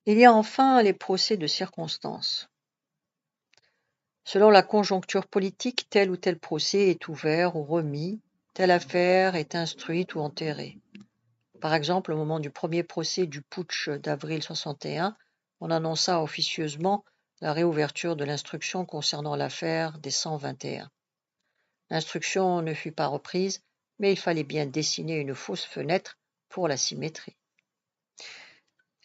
Il y a enfin les procès de circonstance. Selon la conjoncture politique, tel ou tel procès est ouvert ou remis, telle affaire est instruite ou enterrée. Par exemple, au moment du premier procès du putsch d'avril 61, on annonça officieusement la réouverture de l'instruction concernant l'affaire des 121. L'instruction ne fut pas reprise, mais il fallait bien dessiner une fausse fenêtre pour la symétrie.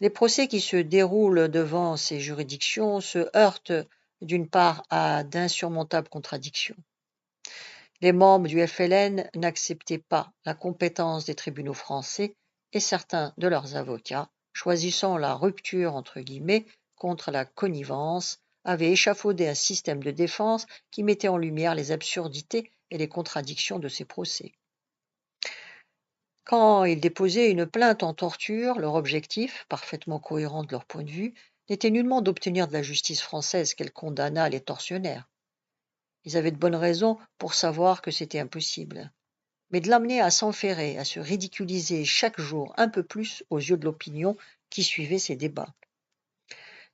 Les procès qui se déroulent devant ces juridictions se heurtent d'une part à d'insurmontables contradictions. Les membres du FLN n'acceptaient pas la compétence des tribunaux français et certains de leurs avocats, choisissant la rupture entre guillemets contre la connivence, avaient échafaudé un système de défense qui mettait en lumière les absurdités et les contradictions de ces procès. Quand ils déposaient une plainte en torture, leur objectif, parfaitement cohérent de leur point de vue, n'était nullement d'obtenir de la justice française qu'elle condamnât les tortionnaires. Ils avaient de bonnes raisons pour savoir que c'était impossible, mais de l'amener à s'enferrer, à se ridiculiser chaque jour un peu plus aux yeux de l'opinion qui suivait ces débats.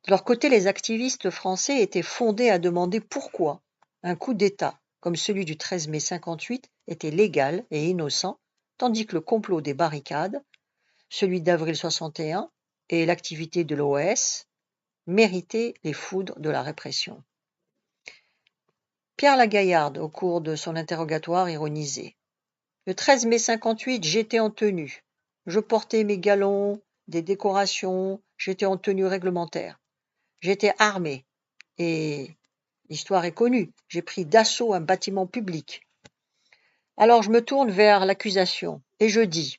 De leur côté, les activistes français étaient fondés à demander pourquoi un coup d'État comme celui du 13 mai 58 était légal et innocent, tandis que le complot des barricades, celui d'avril 61 et l'activité de l'OAS méritaient les foudres de la répression. Pierre Lagaillarde, au cours de son interrogatoire, ironisait. Le 13 mai 58, j'étais en tenue. Je portais mes galons, des décorations, j'étais en tenue réglementaire. J'étais armé et l'histoire est connue, j'ai pris d'assaut un bâtiment public. Alors je me tourne vers l'accusation et je dis,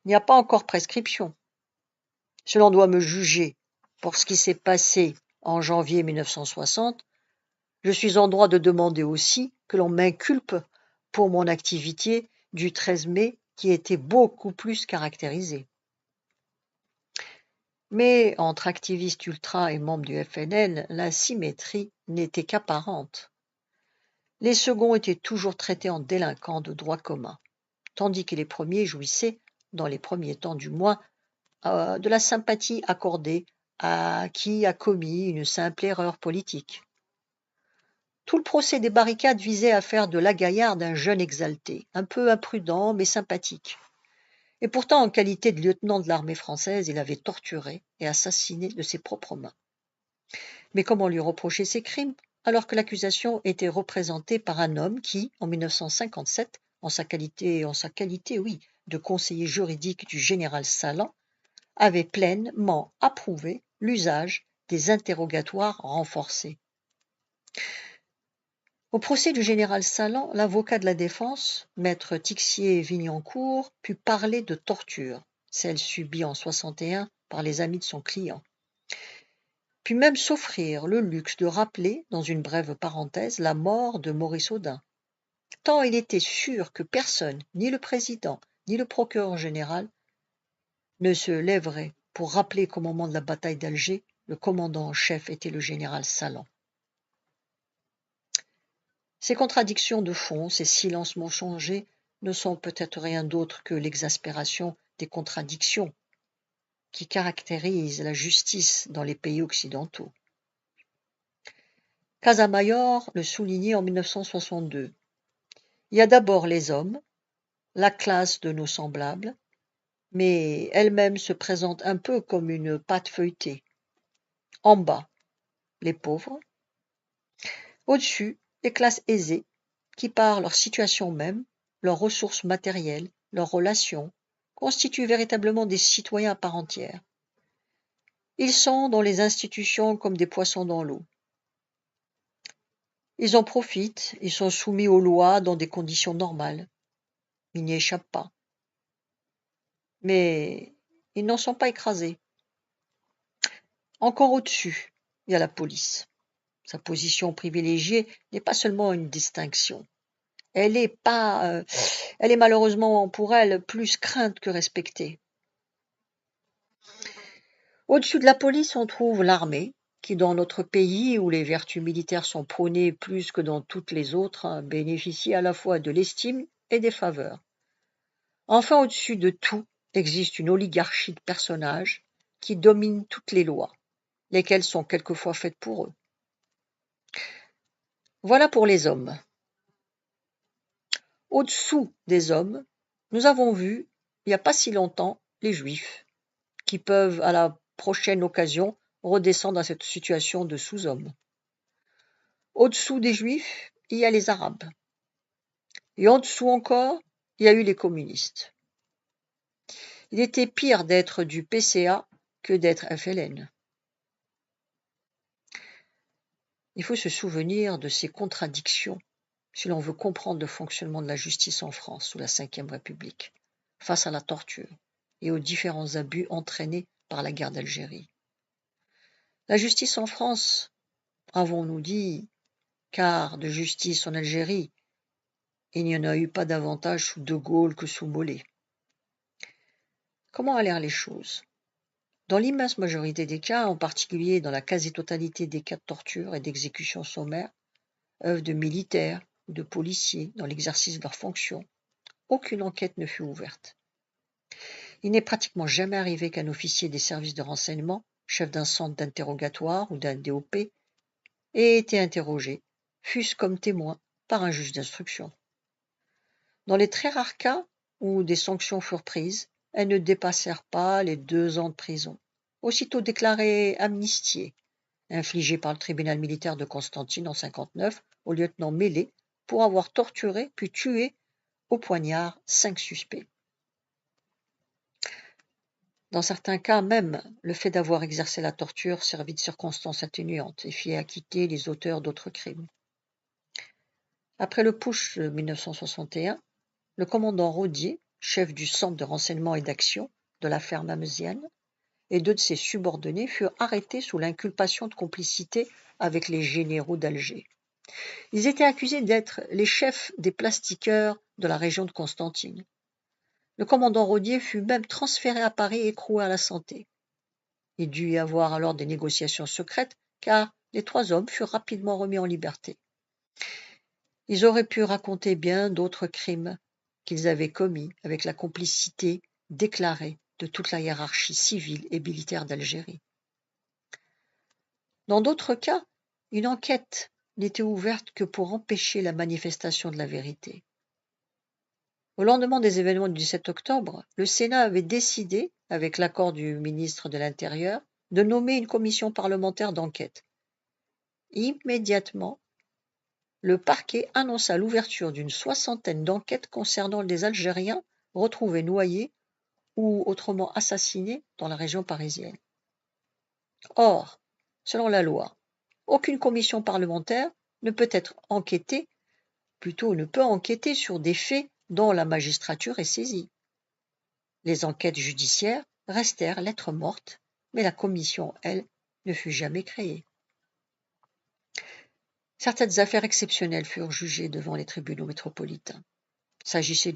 il n'y a pas encore prescription. Si l'on doit me juger pour ce qui s'est passé en janvier 1960, je suis en droit de demander aussi que l'on m'inculpe pour mon activité du 13 mai qui était beaucoup plus caractérisée. Mais entre activistes ultras et membres du FNL, la symétrie n'était qu'apparente. Les seconds étaient toujours traités en délinquants de droit commun, tandis que les premiers jouissaient, dans les premiers temps du moins, de la sympathie accordée à qui a commis une simple erreur politique. Tout le procès des barricades visait à faire de Lagaillarde un jeune exalté, un peu imprudent mais sympathique. Et pourtant, en qualité de lieutenant de l'armée française, il avait torturé et assassiné de ses propres mains. Mais comment lui reprocher ces crimes, alors que l'accusation était représentée par un homme qui, en 1957, en sa qualité, oui, de conseiller juridique du général Salan, avait pleinement approuvé l'usage des interrogatoires renforcés. Au procès du général Salan, l'avocat de la défense, maître Tixier-Vignancourt, put parler de torture, celle subie en 61 par les amis de son client, puis même s'offrir le luxe de rappeler, dans une brève parenthèse, la mort de Maurice Audin, tant il était sûr que personne, ni le président, ni le procureur général, ne se lèverait pour rappeler qu'au moment de la bataille d'Alger, le commandant en chef était le général Salan. Ces contradictions de fond, ces silences mensongers, ne sont peut-être rien d'autre que l'exaspération des contradictions qui caractérisent la justice dans les pays occidentaux. Casamayor le soulignait en 1962. Il y a d'abord les hommes, la classe de nos semblables, mais elle-même se présente un peu comme une pâte feuilletée. En bas, les pauvres. Au-dessus, les classes aisées, qui par leur situation même, leurs ressources matérielles, leurs relations, constituent véritablement des citoyens à part entière. Ils sont dans les institutions comme des poissons dans l'eau. Ils en profitent, ils sont soumis aux lois dans des conditions normales. Ils n'y échappent pas. Mais ils n'en sont pas écrasés. Encore au-dessus, il y a la police. Sa position privilégiée n'est pas seulement une distinction. Elle est malheureusement pour elle plus crainte que respectée. Au-dessus de la police, on trouve l'armée, qui dans notre pays, où les vertus militaires sont prônées plus que dans toutes les autres, bénéficie à la fois de l'estime et des faveurs. Enfin, au-dessus de tout, existe une oligarchie de personnages, qui dominent toutes les lois, lesquelles sont quelquefois faites pour eux. Voilà pour les hommes. Au-dessous des hommes, nous avons vu, il n'y a pas si longtemps, les Juifs, qui peuvent, à la prochaine occasion, redescendre à cette situation de sous-hommes. Au-dessous des Juifs, il y a les Arabes. Et en dessous encore, il y a eu les communistes. Il était pire d'être du PCA que d'être FLN. Il faut se souvenir de ces contradictions si l'on veut comprendre le fonctionnement de la justice en France sous la Ve République, face à la torture et aux différents abus entraînés par la guerre d'Algérie. La justice en France, avons-nous dit, car de justice en Algérie, il n'y en a eu pas davantage sous De Gaulle que sous Mollet. Comment allèrent les choses? Dans l'immense majorité des cas, en particulier dans la quasi-totalité des cas de torture et d'exécution sommaire, œuvre de militaires ou de policiers dans l'exercice de leurs fonctions, aucune enquête ne fut ouverte. Il n'est pratiquement jamais arrivé qu'un officier des services de renseignement, chef d'un centre d'interrogatoire ou d'un DOP, ait été interrogé, fût-ce comme témoin, par un juge d'instruction. Dans les très rares cas où des sanctions furent prises, elles ne dépassèrent pas les 2 ans de prison, aussitôt déclarées amnistiées, infligées par le tribunal militaire de Constantine en 1959 au lieutenant Mélé pour avoir torturé puis tué au poignard 5 suspects. Dans certains cas même, le fait d'avoir exercé la torture servit de circonstance atténuante et fit acquitter les auteurs d'autres crimes. Après le putsch de 1961, le commandant Rodier, chef du centre de renseignement et d'action de l'affaire Mamesiane, et 2 de ses subordonnés furent arrêtés sous l'inculpation de complicité avec les généraux d'Alger. Ils étaient accusés d'être les chefs des plastiqueurs de la région de Constantine. Le commandant Rodier fut même transféré à Paris et écroué à la santé. Il dut y avoir alors des négociations secrètes, car les 3 hommes furent rapidement remis en liberté. Ils auraient pu raconter bien d'autres crimes qu'ils avaient commis avec la complicité déclarée de toute la hiérarchie civile et militaire d'Algérie. Dans d'autres cas, une enquête n'était ouverte que pour empêcher la manifestation de la vérité. Au lendemain des événements du 17 octobre, le Sénat avait décidé, avec l'accord du ministre de l'Intérieur, de nommer une commission parlementaire d'enquête. Immédiatement, le parquet annonça l'ouverture d'une 60aine d'enquêtes concernant des Algériens retrouvés noyés ou autrement assassinés dans la région parisienne. Or, selon la loi, aucune commission parlementaire ne peut enquêter sur des faits dont la magistrature est saisie. Les enquêtes judiciaires restèrent lettre morte, mais la commission, elle, ne fut jamais créée. Certaines affaires exceptionnelles furent jugées devant les tribunaux métropolitains. Il s'agissait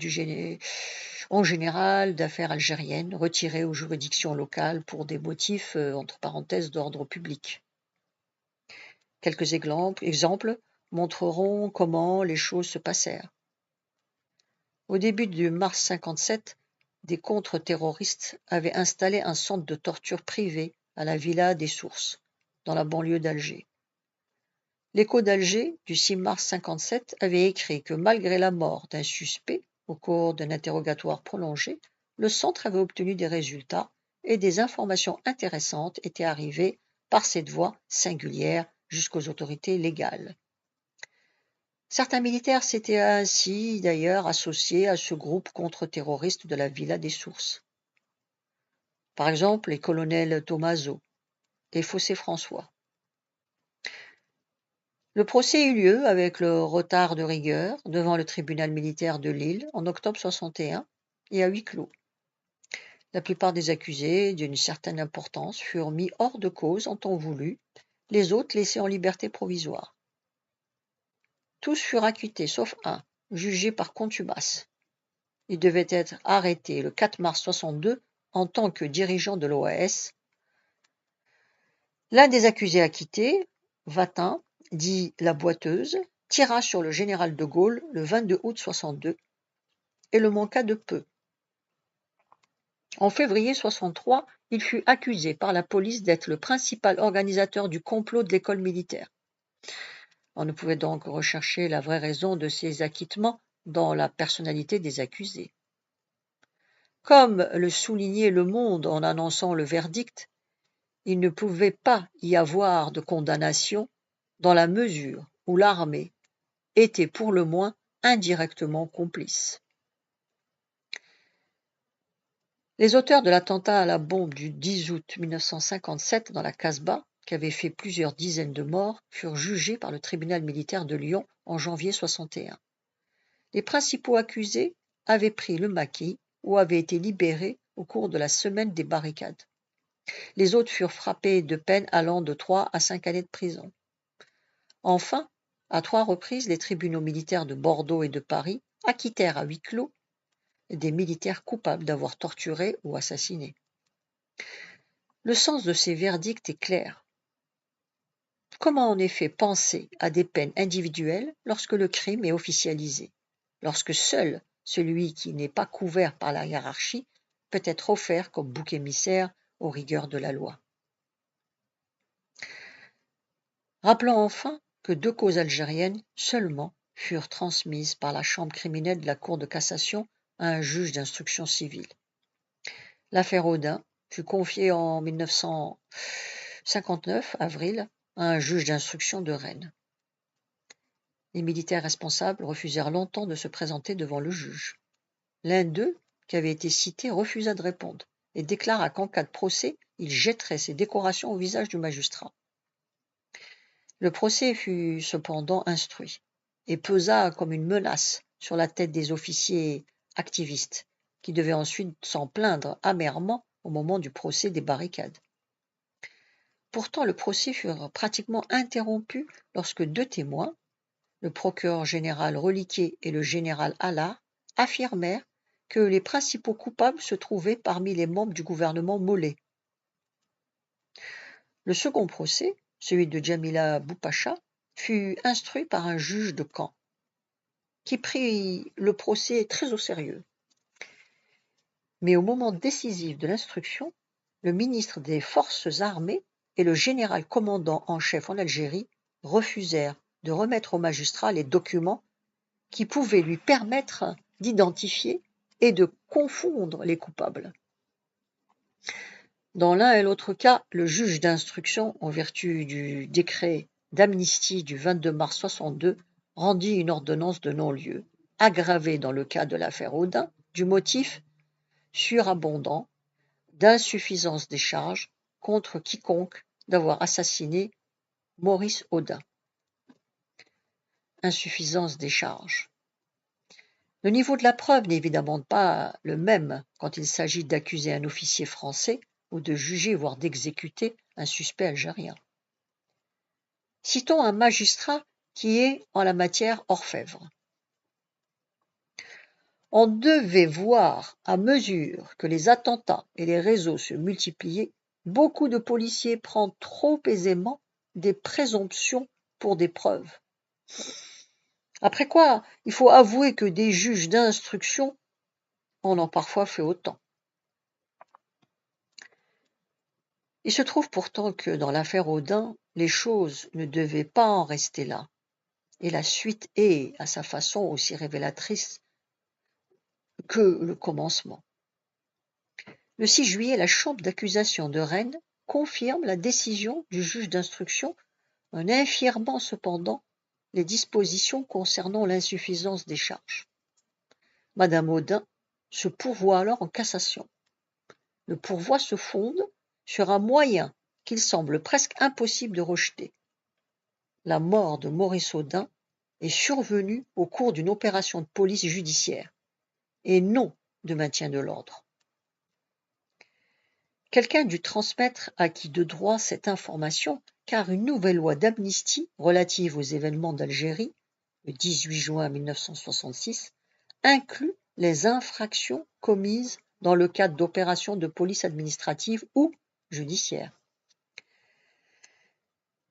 en général d'affaires algériennes retirées aux juridictions locales pour des motifs, entre parenthèses, d'ordre public. Quelques exemples montreront comment les choses se passèrent. Au début de mars 1957, des contre-terroristes avaient installé un centre de torture privé à la Villa des Sources, dans la banlieue d'Alger. L'Écho d'Alger, du 6 mars 1957, avait écrit que malgré la mort d'un suspect au cours d'un interrogatoire prolongé, le centre avait obtenu des résultats et des informations intéressantes étaient arrivées par cette voie singulière jusqu'aux autorités légales. Certains militaires s'étaient ainsi d'ailleurs associés à ce groupe contre-terroriste de la Villa des Sources. Par exemple, les colonels Tomaso et Fossé-François. Le procès eut lieu avec le retard de rigueur devant le tribunal militaire de Lille en octobre 1961 et à huis clos. La plupart des accusés d'une certaine importance furent mis hors de cause en temps voulu, les autres laissés en liberté provisoire. Tous furent acquittés sauf un, jugé par contumace. Il devait être arrêté le 4 mars 1962 en tant que dirigeant de l'OAS. L'un des accusés acquittés, Vatin, dit la Boiteuse, tira sur le général de Gaulle le 22 août 1962 et le manqua de peu. En février 63, il fut accusé par la police d'être le principal organisateur du complot de l'école militaire. On ne pouvait donc rechercher la vraie raison de ces acquittements dans la personnalité des accusés. Comme le soulignait Le Monde en annonçant le verdict, il ne pouvait pas y avoir de condamnation dans la mesure où l'armée était pour le moins indirectement complice. Les auteurs de l'attentat à la bombe du 10 août 1957 dans la Casbah, qui avait fait plusieurs dizaines de morts, furent jugés par le tribunal militaire de Lyon en janvier 61. Les principaux accusés avaient pris le maquis ou avaient été libérés au cours de la semaine des barricades. Les autres furent frappés de peines allant de 3 à 5 années de prison. Enfin, à 3 reprises, les tribunaux militaires de Bordeaux et de Paris acquittèrent à huis clos des militaires coupables d'avoir torturé ou assassiné. Le sens de ces verdicts est clair. Comment en effet penser à des peines individuelles lorsque le crime est officialisé, lorsque seul celui qui n'est pas couvert par la hiérarchie peut être offert comme bouc émissaire aux rigueurs de la loi? Rappelons enfin que 2 causes algériennes seulement furent transmises par la chambre criminelle de la Cour de cassation à un juge d'instruction civile. L'affaire Audin fut confiée en 1959, avril, à un juge d'instruction de Rennes. Les militaires responsables refusèrent longtemps de se présenter devant le juge. L'un d'eux, qui avait été cité, refusa de répondre et déclara qu'en cas de procès, il jetterait ses décorations au visage du magistrat. Le procès fut cependant instruit et pesa comme une menace sur la tête des officiers activistes, qui devaient ensuite s'en plaindre amèrement au moment du procès des barricades. Pourtant, le procès fut pratiquement interrompu lorsque 2 témoins, le procureur général Reliquier et le général Allard, affirmèrent que les principaux coupables se trouvaient parmi les membres du gouvernement Mollet. Le second procès, celui de Djamila Boupacha, fut instruit par un juge de Caen, qui prit le procès très au sérieux. Mais au moment décisif de l'instruction, le ministre des Forces armées et le général commandant en chef en Algérie refusèrent de remettre au magistrat les documents qui pouvaient lui permettre d'identifier et de confondre les coupables. Dans l'un et l'autre cas, le juge d'instruction, en vertu du décret d'amnistie du 22 mars 62, rendit une ordonnance de non-lieu, aggravée dans le cas de l'affaire Audin, du motif surabondant d'insuffisance des charges contre quiconque d'avoir assassiné Maurice Audin. Insuffisance des charges. Le niveau de la preuve n'est évidemment pas le même quand il s'agit d'accuser un officier français ou de juger, voire d'exécuter, un suspect algérien. Citons un magistrat qui est, en la matière, orfèvre. On devait voir, à mesure que les attentats et les réseaux se multipliaient, beaucoup de policiers prendre trop aisément des présomptions pour des preuves. Après quoi, il faut avouer que des juges d'instruction en ont parfois fait autant. Il se trouve pourtant que dans l'affaire Audin, les choses ne devaient pas en rester là, et la suite est, à sa façon, aussi révélatrice que le commencement. Le 6 juillet, la chambre d'accusation de Rennes confirme la décision du juge d'instruction en infirmant cependant les dispositions concernant l'insuffisance des charges. Madame Audin se pourvoit alors en cassation. Le pourvoi se fonde sur un moyen qu'il semble presque impossible de rejeter. La mort de Maurice Audin est survenue au cours d'une opération de police judiciaire et non de maintien de l'ordre. Quelqu'un dut transmettre à qui de droit cette information, car une nouvelle loi d'amnistie relative aux événements d'Algérie, le 18 juin 1966, inclut les infractions commises dans le cadre d'opérations de police administrative ou judiciaire.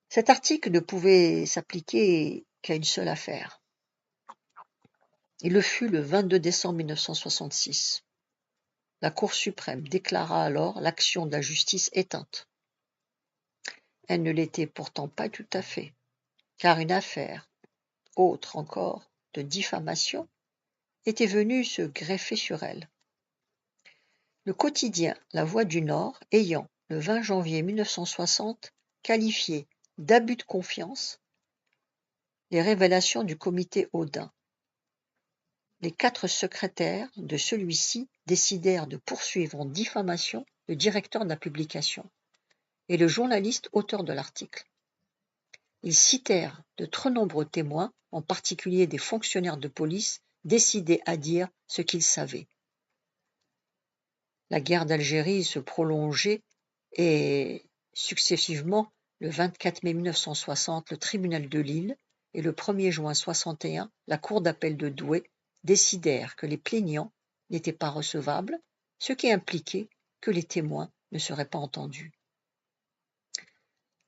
Cet article ne pouvait s'appliquer qu'à une seule affaire. Il le fut le 22 décembre 1966. La Cour suprême déclara alors l'action de la justice éteinte. Elle ne l'était pourtant pas tout à fait, car une affaire, autre encore, de diffamation, était venue se greffer sur elle. Le quotidien La Voix du Nord ayant, le 20 janvier 1960, qualifié d'abus de confiance les révélations du comité Audin. Les 4 secrétaires de celui-ci décidèrent de poursuivre en diffamation le directeur de la publication et le journaliste auteur de l'article. Ils citèrent de trop nombreux témoins, en particulier des fonctionnaires de police, décidés à dire ce qu'ils savaient. La guerre d'Algérie se prolongeait et, successivement, le 24 mai 1960, le tribunal de Lille et le 1er juin 1961, la cour d'appel de Douai décidèrent que les plaignants n'étaient pas recevables, ce qui impliquait que les témoins ne seraient pas entendus.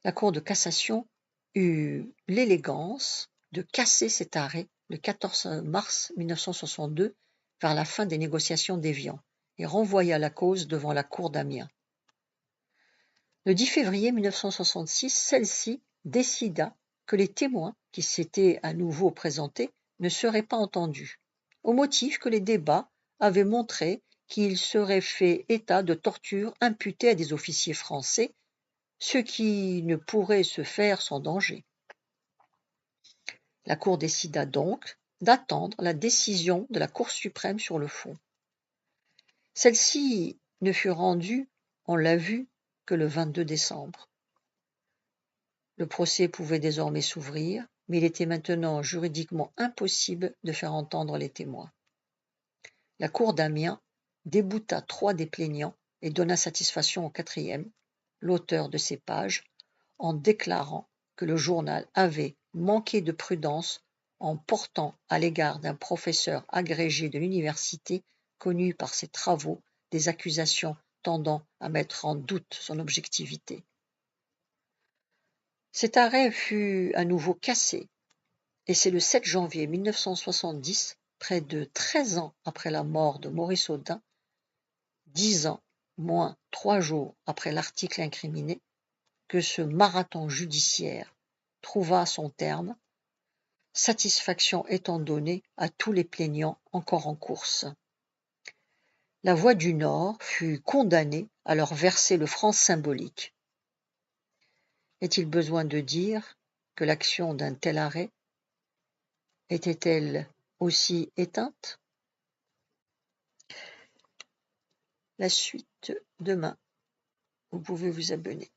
La Cour de cassation eut l'élégance de casser cet arrêt le 14 mars 1962 vers la fin des négociations d'Évian et renvoya la cause devant la Cour d'Amiens. Le 10 février 1966, celle-ci décida que les témoins qui s'étaient à nouveau présentés ne seraient pas entendus, au motif que les débats avaient montré qu'il serait fait état de tortures imputées à des officiers français, ce qui ne pourrait se faire sans danger. La Cour décida donc d'attendre la décision de la Cour suprême sur le fond. Celle-ci ne fut rendue, on l'a vu, que le 22 décembre. Le procès pouvait désormais s'ouvrir, mais il était maintenant juridiquement impossible de faire entendre les témoins. La Cour d'Amiens débouta 3 des plaignants et donna satisfaction au 4e, l'auteur de ces pages, en déclarant que le journal avait manqué de prudence en portant à l'égard d'un professeur agrégé de l'université connu par ses travaux des accusations tendant à mettre en doute son objectivité. Cet arrêt fut à nouveau cassé, et c'est le 7 janvier 1970, près de 13 ans après la mort de Maurice Audin, 10 ans moins 3 jours après l'article incriminé, que ce marathon judiciaire trouva son terme, satisfaction étant donnée à tous les plaignants encore en course. La Voix du Nord fut condamnée à leur verser le franc symbolique. Est-il besoin de dire que l'action d'un tel arrêt était-elle aussi éteinte? La suite demain. Vous pouvez vous abonner.